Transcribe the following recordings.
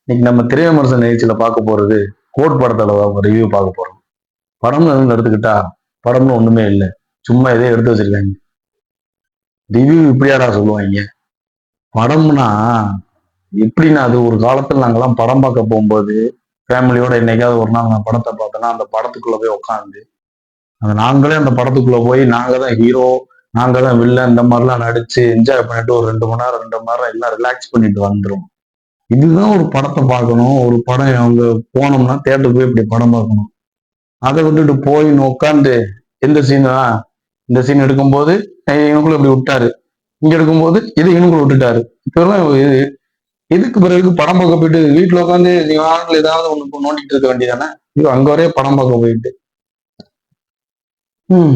இன்னைக்கு நம்ம திரை விமர்சன நிகழ்ச்சியில பார்க்க போறது கோட் படத்தோட ரிவ்யூ பார்க்க போறோம். படம்னு எடுத்துக்கிட்டா படம்னு ஒண்ணுமே இல்லை, சும்மா எதையும் எடுத்து வச்சிருக்காங்க. ரிவ்யூ இப்படியாடா சொல்லுவாங்க. படம்னா எப்படின்னா, அது ஒரு காலத்துல நாங்கெல்லாம் படம் பார்க்க போகும்போது ஃபேமிலியோட என்னைக்காவது ஒரு நாள் நான் படத்தை பார்த்தோன்னா அந்த படத்துக்குள்ள போய் உட்காந்து நாங்களே அந்த படத்துக்குள்ள போய் நாங்க தான் ஹீரோ, நாங்க தான் வில்லன், இந்த மாதிரிலாம் நடிச்சு என்ஜாய் பண்ணிட்டு ஒரு 2 மணி நேரம் எல்லாம் ரிலாக்ஸ் பண்ணிட்டு வந்துரும். இதுதான் ஒரு படத்தை பார்க்கணும். ஒரு படம் அவங்க போனோம்னா தேட்டருக்கு போய் இப்படி படம் பார்க்கணும். அதை விட்டுட்டு போய் உட்காந்து எந்த சீனா இந்த சீன் எடுக்கும்போது இவங்களும் இப்படி விட்டாரு, இங்க எடுக்கும்போது இது இவங்களும் விட்டுட்டாரு. இப்பெல்லாம் இதுக்கு பிறகு படம் பார்க்க போயிட்டு வீட்டுல உட்காந்து நீங்க ஆண்கள் ஏதாவது ஒண்ணு நோண்டிட்டு இருக்க வேண்டியதானே. ஐயோ, அங்க வரைய படம் பார்க்க போயிட்டு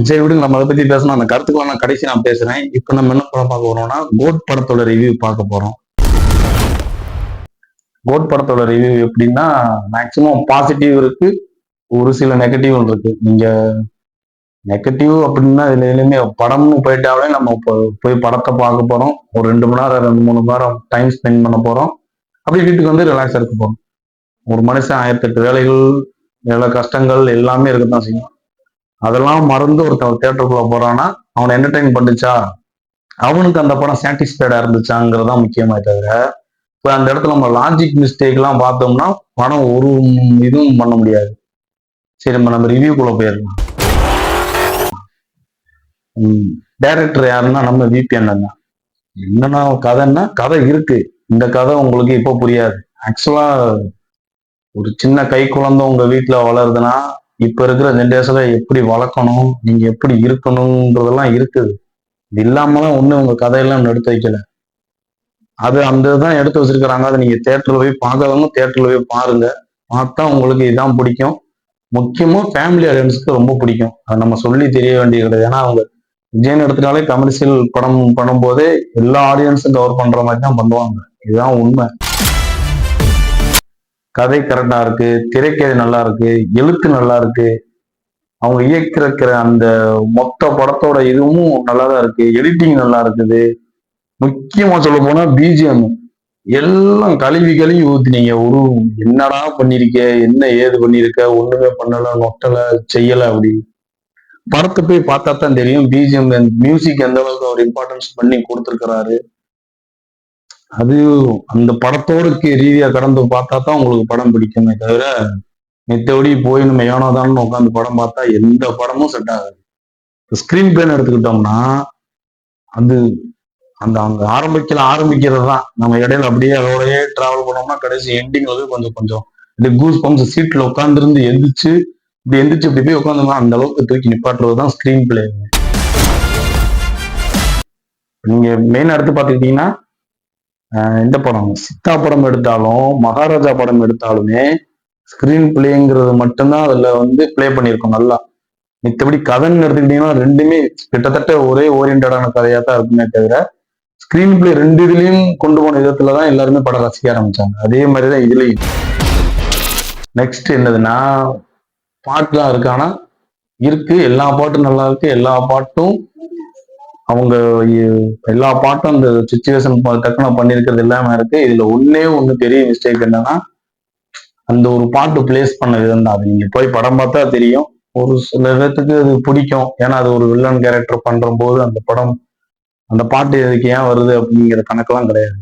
சரி விடுங்க, நம்ம அதை பத்தி பேசணும். அந்த கருத்துக்களை நான் கடைசி நான் பேசுறேன். இப்ப நம்ம என்ன படம் பார்க்க போறோம்னா கோட் படத்தோட ரிவ்யூ பார்க்க போறோம். கோட் படத்தோட ரிவ்யூ எப்படின்னா, மேக்சிமம் பாசிட்டிவ் இருக்கு, ஒரு சில நெகட்டிவ் இருக்கு. நீங்க நெகட்டிவ் அப்படின்னா இதுல எதுவுமே படம்னு போயிட்டாவே நம்ம போய் படத்தை பார்க்க போறோம். ஒரு 2 மணி நேரம் 2-3 மணி நேரம் டைம் ஸ்பெண்ட் பண்ண போறோம். அப்படி வீட்டுக்கு வந்து ரிலாக்ஸா இருக்க போறோம். ஒரு மனுஷன் 1008 வேலைகள், எவ்வளவு கஷ்டங்கள் எல்லாமே இருக்கத்தான் செய்யும். அதெல்லாம் மறந்து ஒருத்தன் தேட்டருக்குள்ள போறான்னா அவனை என்டர்டைன் பண்ணுச்சா, அவனுக்கு அந்த படம் சாட்டிஸ்ஃபைடா இருந்துச்சாங்கிறதான் முக்கியமா தவிர, இப்ப அந்த இடத்துல நம்ம லாஜிக் மிஸ்டேக் எல்லாம் பார்த்தோம்னா படம் ஒரு இதுவும் பண்ண முடியாது. சரி, நம்ம ரிவ்யூக்குள்ள போயிடலாம். டைரக்டர் யாருன்னா நம்ம விபிஎன் தான். என்னன்னா கதைன்னா கதை இருக்கு. இந்த கதை உங்களுக்கு இப்போ புரியாது. ஆக்சுவலா ஒரு சின்ன கை குழந்தை உங்க வீட்டுல வளருதுன்னா இப்ப இருக்கிற ஜென்ரேஷன்ல எப்படி வளர்க்கணும், நீங்க எப்படி இருக்கணும்ன்றதெல்லாம் இருக்குது. இது இல்லாமலாம் ஒண்ணு உங்க கதையெல்லாம் எடுத்து வைக்கல. அது அந்த தான் எடுத்து வச்சிருக்கிறாங்க. அதை நீங்க தேட்டர்ல போய் பார்க்கறவங்க தேட்டர்ல போய் பாருங்க. பார்த்தா உங்களுக்கு இதான் பிடிக்கும். முக்கியமா ஃபேமிலி ஆடியன்ஸ்க்கு ரொம்ப பிடிக்கும். அதை நம்ம சொல்லி தெரிய வேண்டியது கிடையாது. ஏன்னா அவங்க விஜயன் எடுத்துட்டாலே கமர்ஷியல் படம் பண்ணும்போதே எல்லா ஆடியன்ஸும் கவர் பண்ற மாதிரி தான் பண்ணுவாங்க. இதுதான் உண்மை. கதை கரெக்டா இருக்கு, திரைக்கதை நல்லா இருக்கு, எழுத்து நல்லா இருக்கு, அவங்க இயக்கிற அந்த மொத்த படத்தோட இதுவும் நல்லா தான் இருக்கு, எடிட்டிங் நல்லா இருக்குது. முக்கியமா சொல்ல போனா பிஜிஎம் எல்லாம் கழுவி கழுவி ஊத்தினீங்க. ஒரு என்னடா பண்ணிருக்க, என்ன ஏது பண்ணிருக்க, ஒண்ணுமே பண்ணல, நொட்டல, செய்யல அப்படின்னு. படத்தை போய் பார்த்தா தான் தெரியும் பிஜிஎம் மியூசிக் எந்த அளவுக்கு அவர் இம்பார்ட்டன்ஸ் பண்ணி கொடுத்துருக்கிறாரு. அது அந்த படத்தோடு ரீதியா கடந்து பார்த்தா தான் உங்களுக்கு படம் பிடிக்குமே தவிர, மித்தபடி போய் நம்ம ஏனோதான்னு உட்காந்து படம் பார்த்தா எந்த படமும் செட் ஆகாது. ஸ்கிரீன் பிளேன்னு எடுத்துக்கிட்டோம்னா அது அந்த அங்க ஆரம்பிக்கிறது தான். நம்ம இடையில அப்படியே அதோடய டிராவல் பண்ணோம்னா கடைசி எண்டிங் வந்து கொஞ்சம் கொஞ்சம் இந்த கூஸ் பம்ஸ் சீட்ல உட்காந்துருந்து எந்திரிச்சு இப்படி போய் உட்காந்தோம்னா அந்த அளவுக்கு தூக்கி நிப்பாட்டுறது தான் ஸ்கிரீன் பிளே. நீங்க மெயின் எடுத்து பார்த்துக்கிட்டீங்கன்னா இந்த படம் சித்தா படம் எடுத்தாலும் மகாராஜா படம் எடுத்தாலுமே ஸ்கிரீன் பிளேங்கிறது மட்டும்தான் அதுல வந்து பிளே பண்ணியிருக்கோம் நல்லா. மித்தபடி கதைன்னு எடுத்துக்கிட்டீங்கன்னா ரெண்டுமே கிட்டத்தட்ட ஒரே ஓரியன்டான கதையா தான் இருக்குமே தவிர, ஸ்கிரீன் பிளே ரெண்டு இதுலயும் கொண்டு போன விதத்துலதான் எல்லாருமே படம் ரசிக்க ஆரம்பிச்சாங்க. அதே மாதிரிதான் இதுலயும். நெக்ஸ்ட் என்னதுன்னா, பாட்டுலாம் இருக்கு. ஆனா இருக்கு, எல்லா பாட்டும் நல்லா இருக்கு. எல்லா பாட்டும் அவங்க எல்லா பாட்டும் அந்த சுச்சுவேஷன் டக்குனு பண்ணிருக்கிறது எல்லாமே இருக்கு. இதுல ஒண்ணு பெரிய மிஸ்டேக் என்னன்னா, அந்த ஒரு பாட்டு பிளேஸ் பண்ண விதம் தான். அது நீங்க போய் படம் பார்த்தா தெரியும். ஒரு சில விதத்துக்கு அது பிடிக்கும். ஏன்னா அது ஒரு வில்லன் கேரக்டர் பண்ற போது அந்த பாட்டு எதுக்கு ஏன் வருது அப்படிங்கிற கணக்கெல்லாம் கிடையாது.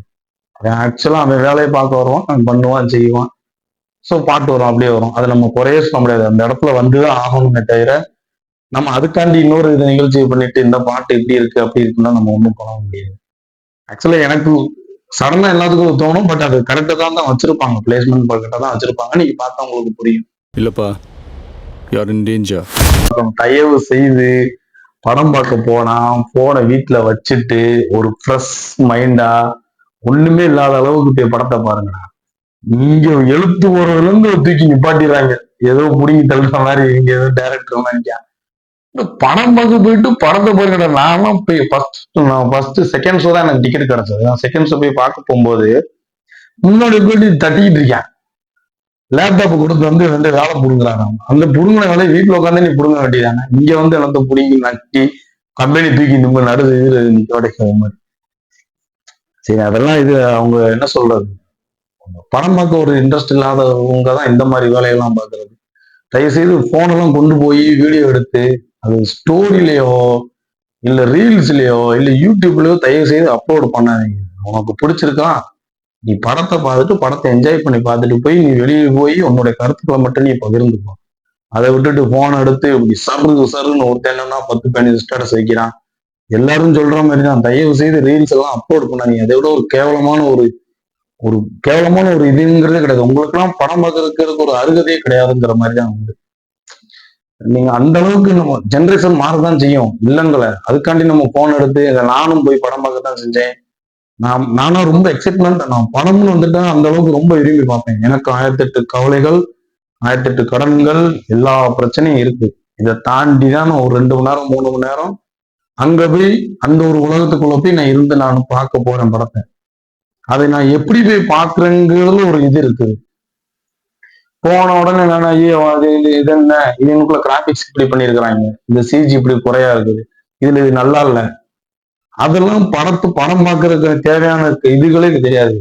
ஆக்சுவலா அவன் வேலையை பார்க்க வருவான், அவன் பண்ணுவான், செய்வான். ஸோ பாட்டு வரும், அப்படியே வரும். அதை நம்ம குறைய சொல்ல முடியாது. அந்த இடத்துல வந்துதான் ஆகணுமே தவிர, நம்ம அதுக்காண்டி இன்னொரு நிகழ்ச்சியை பண்ணிட்டு இந்த பாட்டு இப்படி இருக்கு அப்படி இருக்குன்னா நம்ம ஒண்ணும் பண்ண முடியாது. ஆக்சுவலா எனக்கு சடனா எல்லாத்துக்கும் தோணும். பட் அது கரெக்டா தான் வச்சிருப்பாங்க, பிளேஸ்மெண்ட் கரெக்டா தான் வச்சிருப்பாங்க. நீங்க பார்த்தா உங்களுக்கு புரியும். இல்லப்பா, யார் இன் டேஞ்சர். தயவு செய்து படம் பார்க்க போனா போனை வீட்டுல வச்சுட்டு ஒரு ஃப்ரெஷ் மைண்டா ஒண்ணுமே இல்லாத அளவுக்கு போய் படத்தை பாருங்க. இங்க எழுத்து போறதுல இருந்து தூக்கி நிப்பாட்டிடுறாங்க. ஏதோ புடிங்கி தள்ளுற மாதிரி இங்க ஏதோ டைரக்டர் நினைக்கா. படம் பார்க்க போயிட்டு படத்தை போயிருக்கா. நானும் போய் ஃபர்ஸ்ட் செகண்ட் ஷோ தான் எனக்கு டிக்கெட் கிடைச்சது. நான் செகண்ட் ஷோ போய் பார்க்க போகும்போது முன்னாடி போயிட்டு தட்டிக்கிட்டு இருக்கேன். லேப்டாப் கொடுத்து வந்து வேலை புடுங்குறாங்க. அந்த புடுங்கின வேலையை வீட்டுல உட்காந்து நீ புடுங்க வேண்டியதானே. இங்க வந்து எல்லாத்தையும் புடுங்கி நட்டி கம்பெனி தூக்கி நம்ம நடுது நிக்க உடைக்கிற மாதிரி. சரி, அதெல்லாம் இது அவங்க என்ன சொல்றது, படம் பார்க்க ஒரு இன்ட்ரெஸ்ட் இல்லாதவங்க தான் இந்த மாதிரி வேலையெல்லாம் பார்க்கறது. தயவு செய்து போன் எல்லாம் கொண்டு போய் வீடியோ எடுத்து அது ஸ்டோரியிலயோ இல்ல ரீல்ஸ்லயோ இல்ல யூடியூப்லயோ தயவு செய்து அப்லோட் பண்ணாதீங்க. உனக்கு பிடிச்சிருக்கா, நீ படத்தை பார்த்துட்டு படத்தை என்ஜாய் பண்ணி பார்த்துட்டு போய் நீ வெளியே போய் உன்னோட கருத்துக்களை மட்டும் நீ பகிர்ந்துக்கோ. அதை விட்டுட்டு போன் எடுத்து இப்படி சரு சருன்னு ஒருத்தன் என்னன்னா 10 ஸ்டேட்டஸ் வைக்கிறான். எல்லாரும் சொல்ற மாதிரி தான், தயவு செய்து ரீல்ஸ் எல்லாம் அப்லோட் பண்ணாதீங்க. அதை விட ஒரு கேவலமான ஒரு ஒரு கேவலமான ஒரு இதுங்கிறதே கிடையாது. உங்களுக்கு எல்லாம் படம் பார்க்கறதுக்கு ஒரு அருகதையே கிடையாதுங்கிற மாதிரி தான் உண்டு. நீங்க அந்த அளவுக்கு நம்ம ஜென்ரேஷன் மாறதான் செய்யும், இல்லைங்கள. அதுக்காண்டி நம்ம போன் எடுத்து நானும் போய் படம் பார்க்கத்தான் செஞ்சேன். நானும் ரொம்ப எக்ஸைட்மெண்ட். நான் படம்னு வந்துட்டா அந்த அளவுக்கு ரொம்ப விரும்பி பார்ப்பேன். எனக்கு 1008 கவலைகள், 1008 கடன்கள், எல்லா பிரச்சனையும் இருக்கு. இதை தாண்டி தான் நான் ஒரு 2 மணி நேரம் 3 மணி நேரம் அங்க போய் அந்த ஒரு உலகத்துக்குள்ள போய் நான் இருந்து நான் பார்க்க போறேன் படத்தை. அதை நான் எப்படி போய் பாக்குறேங்கிறது ஒரு இது இருக்குது. போன உடனே நான் ஐயோ இது என்ன, இதுக்குள்ள கிராபிக்ஸ் இப்படி பண்ணிருக்கிறாங்க, இந்த சிஜி இப்படி குறையா இருக்குது, இதுல இது நல்லா இல்ல, அதெல்லாம் படம் பார்க்கறதுக்கு தேவையான இதுகளே தெரியாது.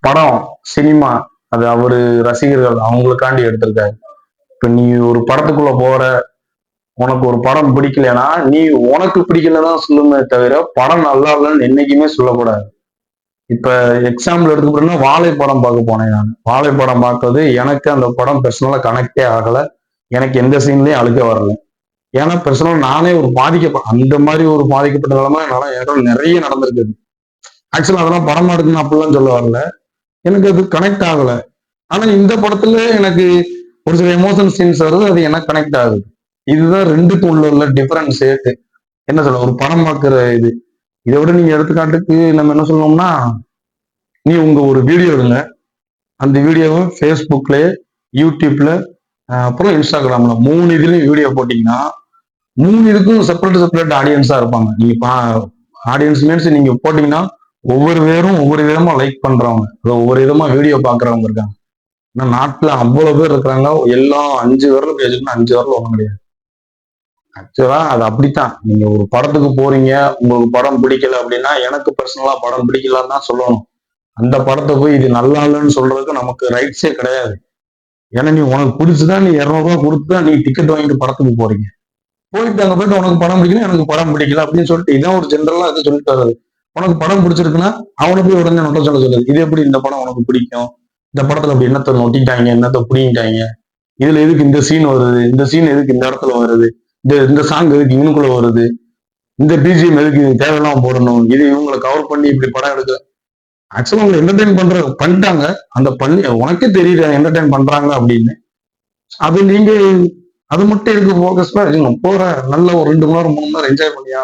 படம் சினிமா அது அவரு ரசிகர்கள் அவங்களுக்காண்டி எடுத்திருக்காரு. இப்ப நீ ஒரு படத்துக்குள்ள போற, உனக்கு ஒரு படம் பிடிக்கலன்னா நீ உனக்கு பிடிக்கலதான் சொல்லுமே தவிர படம் நல்லா இல்லைன்னு என்னைக்குமே சொல்லக்கூடாது. இப்ப எக்ஸாம்பிள் எடுத்துக்கிட்டோம்னா வாழை படம் பார்க்க போனேன். நான் வாழை படம் பார்த்தது எனக்கு அந்த படம் பெர்சனலா கனெக்டே ஆகல. எனக்கு எந்த சீன்லயும் அழுக வரல. ஏன்னா பெர்சனலா நானே ஒரு அந்த மாதிரி ஒரு பாதிக்கப்பட்ட நிலைமை என்னால நிறைய நடந்திருக்குது. ஆக்சுவலா அதெல்லாம் படம் எடுக்கணும் அப்படிலாம் சொல்ல வரல, எனக்கு அது கனெக்ட் ஆகல. ஆனா இந்த படத்துல எனக்கு ஒரு சில எமோஷன் சீன்ஸ் வருது, அது எனக்கு கனெக்ட் ஆகுது. இதுதான் ரெண்டுக்கும் உள்ள டிஃபரன்ஸ். என்ன சொல்ல, ஒரு படம் பார்க்கிற இது. இதை விட நீங்க எடுத்துக்காட்டுக்கு நம்ம என்ன சொல்லணும்னா, நீ உங்க ஒரு வீடியோ எடுங்க, அந்த வீடியோவை ஃபேஸ்புக்ல, யூடியூப்ல, அப்புறம் இன்ஸ்டாகிராம்ல 3 இதுலயும் வீடியோ போட்டீங்கன்னா 3 இதுக்கும் செப்பரேட் ஆடியன்ஸா இருப்பாங்க. நீங்க ஆடியன்ஸ் மீன்ஸ் நீங்க போட்டீங்கன்னா ஒவ்வொரு பேரும் ஒவ்வொரு விதமா லைக் பண்றவங்க, ஒவ்வொரு விதமா வீடியோ பாக்குறவங்க இருக்காங்க. ஏன்னா நாட்டுல அவ்வளவு பேர் இருக்கிறாங்க. எல்லாம் 5 விரல் பேசுனா 5 விரல் ஒண்ணும் கிடையாது. ஆக்சுவலா அது அப்படித்தான். நீங்க ஒரு படத்துக்கு போறீங்க, உங்களுக்கு படம் பிடிக்கல அப்படின்னா எனக்கு பர்சனலா படம் பிடிக்கலன்னு தான் சொல்லணும். அந்த படத்தை போய் இது நல்லா இல்லைன்னு சொல்றதுக்கு நமக்கு ரைட்ஸே கிடையாது. ஏன்னா நீ உனக்கு பிடிச்சுதான் நீ 200 ரூபாய் கொடுத்துதான் நீ டிக்கெட் வாங்கிட்டு படத்துக்கு போறீங்க. போயிட்டு அங்க போயிட்டு உனக்கு படம் பிடிக்கல, எனக்கு படம் பிடிக்கல அப்படின்னு சொல்லிட்டு இதான் ஒரு ஜென்ரலா அது சொல்லிட்டு வர்றது. உனக்கு படம் பிடிச்சிருக்குன்னா அவனை போய் உடனே நொட்ட சொல்ல சொல்லுது. இது எப்படி இந்த படம் உனக்கு பிடிக்கும், இந்த படத்துல அப்படி என்னத்தை நொட்டிட்டாங்க, என்னத்தை புடிங்கிட்டாங்க, இதுல எதுக்கு இந்த சீன் வருது, இந்த சீன் எதுக்கு இந்த இடத்துல வருது, இந்த சாங் எதுக்கு இவனுக்குள்ள வருது, இந்த பிஜிஎம் எதுக்கு தேவையெல்லாம் போடணும், இது இவங்களை கவர் பண்ணி இப்படி படம் எடுக்க. ஆக்சுவலா அவங்க என்டர்டைன் பண்ணிட்டாங்க. அந்த பண்ணி உனக்கே தெரியல என்டர்டைன் பண்றாங்க அப்படின்னு. அது நீங்க அது மட்டும் இருக்கு போக்கஸ்டா இருக்கணும். போற நல்ல ஒரு 2 மணி நேரம் 3 மணி நேரம் என்ஜாய் பண்ணியா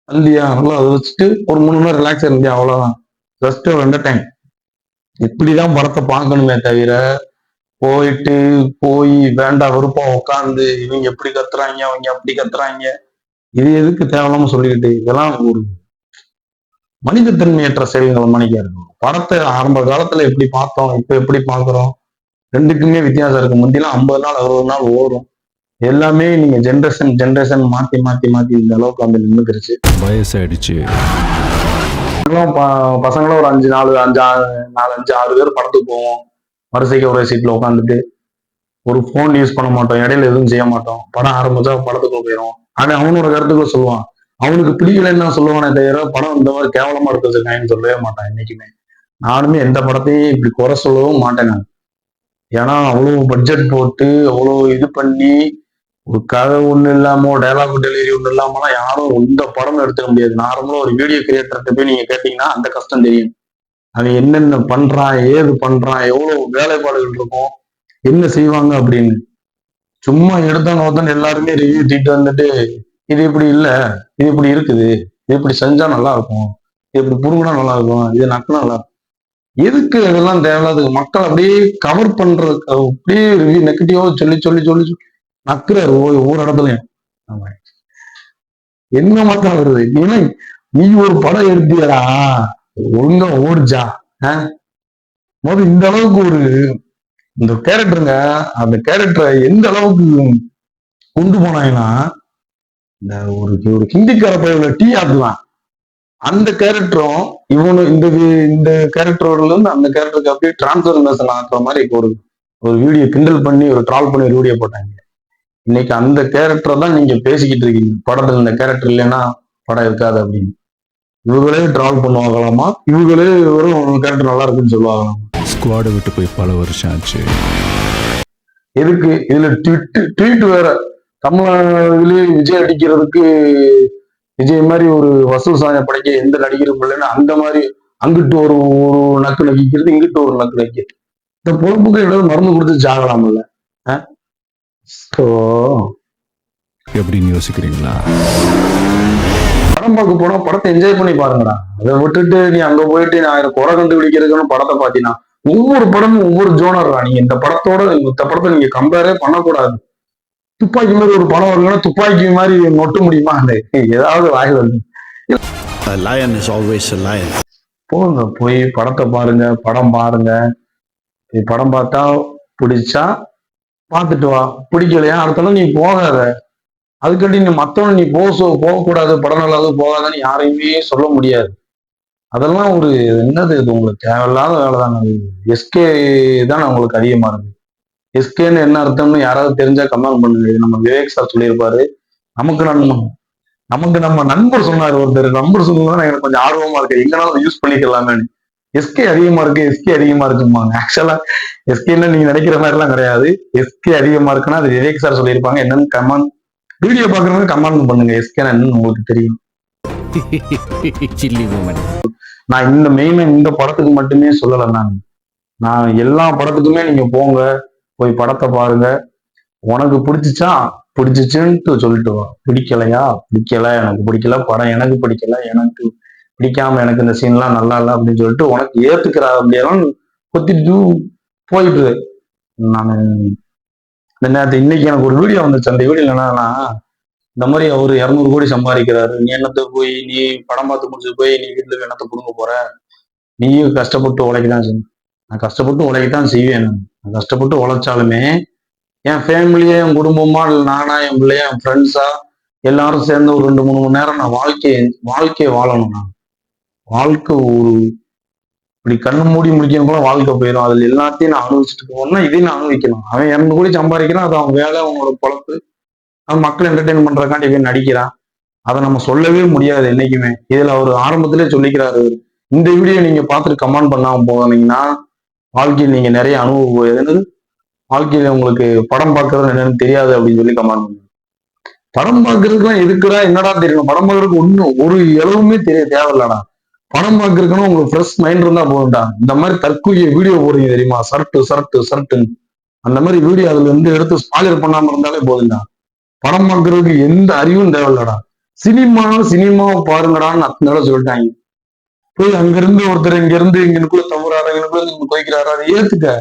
இல்லையா, நல்லா அதை வச்சுட்டு ஒரு 3 மணி நேரம் ரிலாக்ஸ் இருந்தியா, அவ்வளவுதான். ஜஸ்ட் ஒரு என்டர்டைன். இப்படிதான் படத்தை பார்க்கணுமே தவிர போய் வேண்டாம் வெறுப்பம் உட்காந்து இவங்க எப்படி கத்துறாங்க அவங்க அப்படி கத்துறாங்க, இது எதுக்கு தேவையில்லாம சொல்லிக்கிட்டு, இதெல்லாம் ஒரு மனிதத்தன்மையற்ற செயல்கள் மணிக்கா இருக்கும். படத்தை ஆரம்ப காலத்துல எப்படி பார்த்தோம், இப்ப எப்படி பாக்குறோம், ரெண்டுக்குமே வித்தியாசம் இருக்கு. முந்திலாம் 50 நாள் 60 நாள் ஓடும். எல்லாமே நீங்க ஜென்ரேஷன் மாத்தி இந்த அளவுக்கு வந்து நின்றுச்சு. வயசாயிடுச்சு. பசங்களும் ஒரு 5 6 பேர் படத்துக்கு போவோம். வரிசைக்கு ஒரே சீட்ல உட்காந்துட்டு ஒரு போன் யூஸ் பண்ண மாட்டோம், இடையில எதுவும் செய்ய மாட்டோம். படம் ஆரம்பிச்சா படத்துக்குள்ள போயிடும். ஆனா அவனோட கருத்துக்கள் சொல்லுவான். அவனுக்கு பிடிக்கலன்னு தான் சொல்லுவானே தவிர படம் இந்த மாதிரி கேவலமா எடுத்து வச்சிருக்காங்கன்னு சொல்லவே மாட்டான் என்னைக்குமே. நானுமே எந்த படத்தையும் இப்படி குறை சொல்லவும் மாட்டேன் நான். ஏன்னா அவ்வளவு பட்ஜெட் போட்டு அவ்வளவு இது பண்ணி ஒரு கதை ஒண்ணு இல்லாம டைலாக் டெலிவரி ஒண்ணு இல்லாமலாம் யாரும் எந்த படம் எடுத்துக்க முடியாது. நார்மலா ஒரு வீடியோ கிரியேட்டர்கிட்ட போய் நீங்க கேட்டீங்கன்னா அந்த கஷ்டம் தெரியும். அவன் என்னென்ன பண்றான், ஏது பண்றான், எவ்வளவு வேலைப்பாடுகள் இருக்கும், என்ன செய்வாங்க அப்படின்னு. சும்மா எடுத்தான் எல்லாருமே ரிவ்யூ தீட்டு வந்துட்டு இது இப்படி இல்ல, இது இப்படி இருக்குது, இது இப்படி செஞ்சா நல்லா இருக்கும், இது இப்படி புடுங்கினா நல்லா இருக்கும், இது நக்கினா நல்லா இருக்கும். எதுக்கு இதெல்லாம் தேவையில்லாத மக்கள் அப்படியே கவர் பண்றது, அப்படியே ரிவ்யூ நெகட்டிவா சொல்லி நக்குறாரு ஒவ்வொரு இடத்துலயும். என்ன மக்கள் வருது, நீ ஒரு படம் எடுத்தியடா ஒழுங்கா ஓடிச்சா முதல் இந்த அளவுக்கு ஒரு இந்த கேரக்டருங்க, அந்த கேரக்டரை எந்த அளவுக்கு கொண்டு போனாங்கன்னா இந்த ஒரு ஹிந்திக்கார பயில டீ ஆக்குலாம். அந்த கேரக்டரும் இந்த கேரக்டர்ல இருந்து அந்த கேரக்டருக்கு அப்படியே டிரான்ஸ்ஃபர்மேஷன் ஆக்குற மாதிரி ஒரு ஒரு வீடியோ கிண்டல் பண்ணி ஒரு ட்ரால் பண்ணி ஒரு வீடியோ போட்டாங்க. இன்னைக்கு அந்த கேரக்டர் தான் நீங்க பேசிக்கிட்டு இருக்கீங்க. படத்துல இந்த கேரக்டர் இல்லைன்னா படம் இருக்காது அப்படின்னு. இவங்களே ட்ரால் பண்ணுவாங்களாமா, இவங்களே வெறும் கேரக்டர் நல்லா இருக்குன்னு சொல்லுவாங்களாமா. ஸ்குவாடை விட்டு போய் பல வருஷம் ஆச்சு. எதுக்கு இதுல ட்வீட் வேற. தமிழ்நாடுலயே விஜய் அடிக்கிறதுக்கு விஜய் மாதிரி ஒரு வசூல் சாதனை படைக்க எந்த நடிகரும் இல்லைன்னா அந்த மாதிரி அங்கிட்டு ஒரு ஒரு நக்கு நக்கிக்கிறது, இங்கிட்டு ஒரு நக்கு நக்கிறது. இந்த பொழப்புக்கு ஏதாவது மருந்து கொடுத்து சாகலாம்ல. ஸோ எப்படின்னு யோசிக்கிறீங்களா? படம் பார்க்க போனா படத்தை என்ஜாய் பண்ணி பாருங்கடா. அதை விட்டுட்டு நீ அங்க போயிட்டு நான் 1000 குறை கண்டுபிடிக்கிறதுன்னு படத்தை பார்த்தீங்கன்னா ஒவ்வொரு படமும் ஒவ்வொரு ஜோனர்ரா. நீங்க இந்த படத்தோட இந்த படத்தை நீங்க கம்பேரே பண்ணக்கூடாது. துப்பாக்கி மாதிரி ஒரு படம் வருங்கன்னா துப்பாக்கி மாதிரி நொட்ட முடியுமா? அந்த ஏதாவது வாயில் வந்து A lion is always a lion. போங்க, போய் படத்தை பாருங்க, படம் பாருங்க. படம் பார்த்தா பிடிச்சா பார்த்துட்டு வா, பிடிக்கலையா அடுத்த நாள் நீ போகாத. அதுக்காண்டி நீ மத்தவன் நீ போகக்கூடாது, படம் நல்லாது போகாதன்னு யாரையுமே சொல்ல முடியாது. அதெல்லாம் ஒரு என்னது இது, உங்களுக்கு தேவையில்லாத வேலை தானே. எஸ்கே தான் உங்களுக்கு அதிகமா இருக்கு. எஸ்கேன்னு என்ன அர்த்தம்னு யாராவது தெரிஞ்சா கமெண்ட் பண்ணுங்க. இது நம்ம விவேக் சார் சொல்லியிருப்பாரு. நமக்கு நம்ம நண்பர் சொன்னாரு, ஒருத்தர் நம்பர் சொன்னதான் எனக்கு கொஞ்சம் ஆர்வமா இருக்கு, எங்கனாலும் யூஸ் பண்ணிக்கலாமே. எஸ்கே அதிகமா இருக்கு, எஸ்கே அதிகமா இருக்குமாங்க. ஆக்சுவலா எஸ்கேன்னு நீங்க நினைக்கிற மாதிரி எல்லாம் கிடையாது. எஸ்கே அதிகமா இருக்குன்னா அது விவேக் சார் சொல்லியிருப்பாங்க. என்னன்னு கமெண்ட் வீடியோ பாக்குறவங்க கமெண்ட் பண்ணுங்க, எஸ்கேன்னு என்னன்னு உங்களுக்கு தெரியும். நான் இந்த மெயினா இந்த படத்துக்கு மட்டுமே சொல்லலை. நான் எல்லா படத்துக்குமே நீங்க போங்க, போய் படத்தை பாருங்க. உனக்கு பிடிச்சிச்சா பிடிச்சிச்சுன்ட்டு சொல்லிட்டு வா. பிடிக்கலையா பிடிக்கல, எனக்கு பிடிக்கல படம், எனக்கு பிடிக்கல, எனக்கு பிடிக்காம எனக்கு இந்த சீன்லாம் நல்லா இல்லை அப்படின்னு சொல்லிட்டு உனக்கு ஏத்துக்கிற அப்படியெல்லாம் கொத்திட்டு போயிட்டு. நான் இந்த நேரத்தை இன்னைக்கு எனக்கு ஒரு வீடியோ வந்துச்சு. அந்த வீடியோ என்னன்னா, இந்த மாதிரி அவரு 200 கோடி சம்பாதிக்கிறாரு, நீ என்னத்தை போய் நீ படம் பார்த்து முடிச்சு போய் நீ வீட்டுல என்னத்தை புடுங்க போற, நீயும் கஷ்டப்பட்டு உழைக்கதான் செய்யணும். நான் கஷ்டப்பட்டு உழைக்கத்தான் செய்வேன். நான் கஷ்டப்பட்டு உழைச்சாலுமே என் ஃபேமிலியே, என் குடும்பமா, இல்லை நானா, என் பிள்ளையா, என் ஃப்ரெண்ட்ஸா எல்லாரும் சேர்ந்து ஒரு 2-3 மணி நேரம் நான் வாழ்க்கையை வாழணும். நான் வாழ்க்கை ஒரு இப்படி கண்ணு மூடி முடிக்கணும் போல வாழ்க்கை போயிடும். அதுல எல்லாத்தையும் நான் அனுபவிச்சுட்டு போகணும்னா இதையும் நான் அனுபவிக்கணும். அவன் 200 கோடி சம்பாதிக்கிறான், அது அவன் வேலை, அவனோட பொழப்பு, அவன் மக்கள் என்டர்டெயின் பண்றதுக்காண்டி இவன் நடிக்கிறான். அதை நம்ம சொல்லவே முடியாது என்னைக்குமே. இதுல அவர் ஆரம்பத்திலே சொல்லிக்கிறாரு. இந்த வீடியோ நீங்க பார்த்துட்டு கமெண்ட் பண்ணாம போனீங்கன்னா வாழ்க்கையில் நீங்க நிறைய அனுபவம் என்னது, வாழ்க்கையில உங்களுக்கு படம் பார்க்கறது என்னன்னு தெரியாது அப்படின்னு சொல்லி கமெண்ட் பண்ணுங்க. படம் பார்க்கறதுக்குலாம் எதுக்குடா, என்னடா தெரியணும்? படம் பார்க்கறதுக்கு ஒன்றும் ஒரு அளவுமே தேவையில்லடா. படம் பார்க்கறதுக்குன்னு உங்களுக்கு ஃப்ரெஷ் மைண்ட் இருந்தா போதும்டா. இந்த மாதிரி தற்கூரிய வீடியோ போடுறீங்க தெரியுமா, சரட்டுன்னு அந்த மாதிரி வீடியோ அதுல இருந்து எடுத்து ஸ்பாயிலர் பண்ணாம இருந்தாலே போதும்டா. படம் பார்க்கறதுக்கு எந்த அறிவும் தேவையில்லடா. சினிமாவை பாருங்கடான்னு அத்தனை சொல்லிட்டாங்க. போய் அங்கிருந்து ஒருத்தர் இங்கனுக்குள்ள தவறாரா, இங்கனுக்குள்ள நீங்க குறைக்கிறாரா, அதை ஏத்துக்க.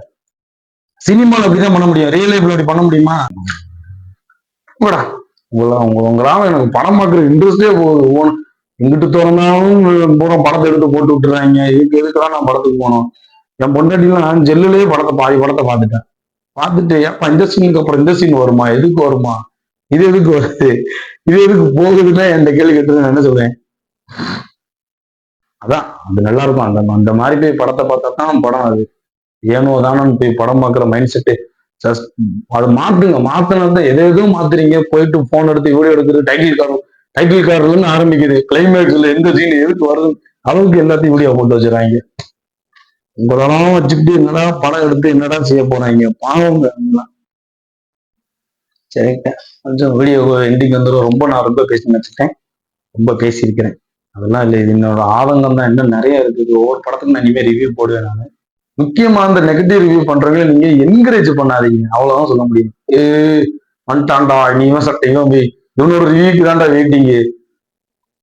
சினிமாவில் அப்படிதான் பண்ண முடியும், ரியல் லைஃப்ல அப்படி பண்ண முடியுமா? உங்களால எனக்கு படம் பார்க்குற இன்ட்ரெஸ்டே போகுது. எங்கிட்டு திறந்தாலும் பூரா படத்தை எடுத்து போட்டு விட்டுறாங்க. எதுக்குதான் நான் படத்துக்கு போனோம்? என் பொண்டாட்டிலாம் நான் ஜெல்லுலயே பாதி படத்தை பார்த்துட்டு ஏப்பா இந்த சீனுக்கு அப்புறம் இந்த சீன் வருமா, எதுக்கு வருமா, இது எதுக்கு வருது, இது எதுக்கு போகுதுன்னா என் கேள்வி கேட்டு நான் என்ன சொல்றேன். அதான் அது நல்லா இருக்கும். அந்த மாதிரி போய் படத்தை பார்த்தா தான் படம். அது ஏனோ தானோன்னு போய் படம் பார்க்குற மைண்ட் செட்டு அதை மாத்துங்க. மாத்தினது எதுவும் மாத்துறீங்க. போயிட்டு போன் எடுத்து வீடியோ எடுக்கிறது, டைட்டில் கார்ல இருந்து ஆரம்பிக்குது, கிளைமேக்ஸ்ல எந்த சீன் எதுக்கு வருது அளவுக்கு எல்லாத்தையும் வீடியோ போட்டு வச்சுறாங்க. உங்களெல்லாம் வச்சுக்கிட்டு என்னடா படம் எடுத்து என்னடா செய்ய போறாங்க, பாவங்க. சரிங்க, கொஞ்சம் வீடியோ எண்டிங் வந்துடும். நான் ரொம்ப பேசி நினைச்சிட்டேன், ரொம்ப பேசியிருக்கிறேன். அதெல்லாம் இல்லை, இது என்னோட ஆதங்கம் தான். இன்னும் நிறைய இருக்குது. ஒவ்வொரு படத்துக்கும் நான் இனிமேல் ரிவ்யூ போடுவேன். நான் முக்கியமா அந்த நெகட்டிவ் ரிவ்யூ பண்றவங்க நீங்க என்கரேஜ் பண்ணாதீங்க, அவ்வளவுதான் சொல்ல முடியும். வந்துட்டான்டா நீங்க சட்டையும் இவனோட ரிவ்யூக்கு தான்டா வெயிட்டிங்க.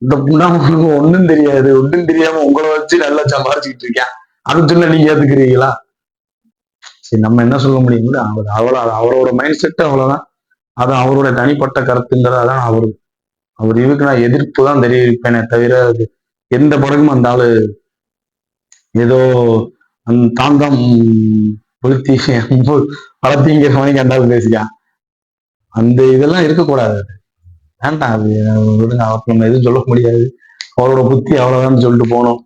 இந்த புண்ணாமனுக்கு ஒன்னும் தெரியாது, ஒன்னும் தெரியாம உங்களை வச்சு நல்லா சம்பாரிச்சுக்கிட்டு இருக்கேன், அது சொன்ன நீங்க ஏத்துக்கிறீங்களா? சரி, நம்ம என்ன சொல்ல முடியுங்களா? அவரோட மைண்ட் செட் அவ்வளவுதான். அது அவரோட தனிப்பட்ட கருத்துங்கிறதான். அவர் இதுக்கு நான் எதிர்ப்பு தான் தெரிவிப்பேனே தவிர எந்த படமும் அந்த ஆளு ஏதோ தாந்தம் கொளுத்தி வளர்த்திங்கிற மாதிரி கண்டாலும் பேசிக்கான். அந்த இதெல்லாம் இருக்கக்கூடாது. வேண்டாம், அது விடுங்க. நம்ம எதுவும் சொல்ல முடியாது. அவரோட புத்தி அவ்வளவுதான் சொல்லிட்டு போனோம்.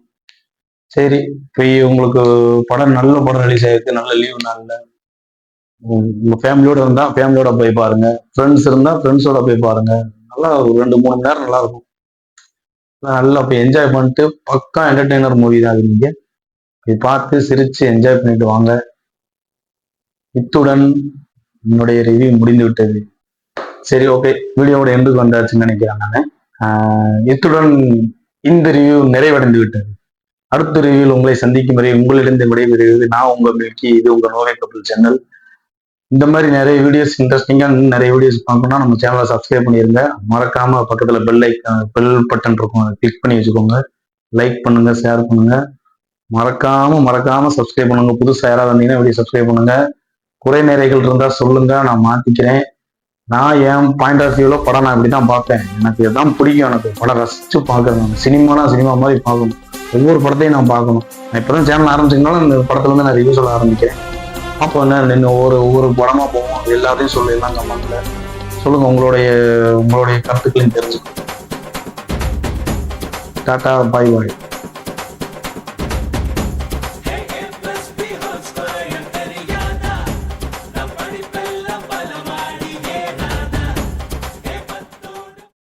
சரி, போய் உங்களுக்கு நல்ல படம் ரிலீஸ் ஆயிருக்கு, நல்ல லீவு நாள்ல உங்க ஃபேமிலியோட இருந்தா ஃபேமிலியோட போய் பாருங்க, ஃப்ரெண்ட்ஸ் இருந்தா ஃப்ரெண்ட்ஸோட போய் பாருங்க. நல்லா ஒரு 2-3 மணி நேரம் நல்லா இருக்கும். நல்லா போய் என்ஜாய் பண்ணிட்டு பக்கா என்டர்டெய்னர் மூவி தான் அது. நீங்க போய் பார்த்து சிரிச்சு என்ஜாய் பண்ணிட்டு வாங்க. இத்துடன் என்னுடைய ரிவ்யூ முடிந்து விட்டது. சரி, ஓகே, வீடியோவோட எண்டுக்கு வந்தாச்சுன்னு நினைக்கிறேன் நான். இத்துடன் இந்த ரிவ்யூ நிறைவடைந்து விட்டது. அடுத்த ரிவ்யூவில் உங்களை சந்திக்கும் வரை உங்களிடம் விடைபெறுகிறது நான் உங்க மில்கி. இது உங்க நோவே கப்பல் சேனல். இந்த மாதிரி நிறைய வீடியோஸ், இன்ட்ரெஸ்டிங்காக நிறைய வீடியோஸ் பார்க்கணும்னா நம்ம சேனலை சப்ஸ்கிரைப் பண்ணிருங்க. மறக்காம பக்கத்துல பெல் பட்டன் இருக்கும், அதை கிளிக் பண்ணி வச்சுக்கோங்க. லைக் பண்ணுங்க, ஷேர் பண்ணுங்க. மறக்காம சப்ஸ்கிரைப் பண்ணுங்க. புதுசா யாராவது வந்தீங்கன்னா வீடியோ சப்ஸ்கிரைப் பண்ணுங்க. குறை நிறைகள் இருந்தா சொல்லுங்க, நான் மாத்திக்கிறேன். நான் என் பாயிண்ட் ஆஃப் வியூல படம் நான் இப்படிதான் பார்ப்பேன். எனக்கு இதுதான் பிடிக்கும். எனக்கு படம் ரசிச்சு பார்க்கணும். சினிமா மாதிரி பார்க்கணும். ஒவ்வொரு படத்தையும் நான் பார்க்கணும். நான் இப்பதான் சேனல் ஆரம்பிச்சிருந்தாலும் இந்த படத்துல இருந்து நான் ரிவ்யூ சொல்ல ஆரம்பிக்கிறேன். அப்போ என்ன ஒவ்வொரு படமா போவோம். எல்லாத்தையும் சொல்லலாம். கமெண்ட்ல சொல்லுங்க, உங்களுடைய கருத்துக்களையும் தெரிஞ்சுக்கணும். டாடா, பாய் பாய்.